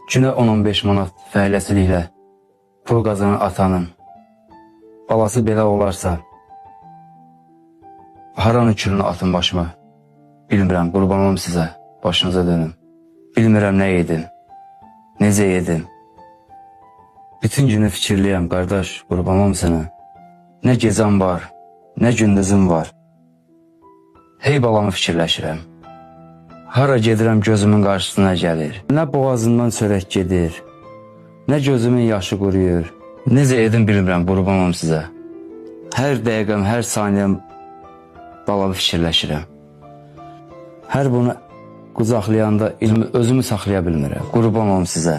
Günə 10-15 manat fəaliyyətçiliklə pul qazanan atanın balası belə olarsa, haranın külünü atın başıma? Bilmirəm, qurban olum sizə, başınıza dönüm. Bilmirəm nə yedim, necə yedim. Bütün günü fikirliyəm, qardaş, qurban olum sənə. Nə gecəm var, nə gündüzüm var. Hey balamı fikirləşirəm. Hara gedirəm gözümün qarşısına gəlir. Nə boğazımdan çörək gedir, nə gözümün yaşı quruyur. Necə edim bilmirəm, qurban olum sizə. Hər dəqiqəm, hər saniyəm balamı fikirləşirəm. Hər bunu qucaqlayanda özümü saxlaya bilmirəm. Qurban olum sizə.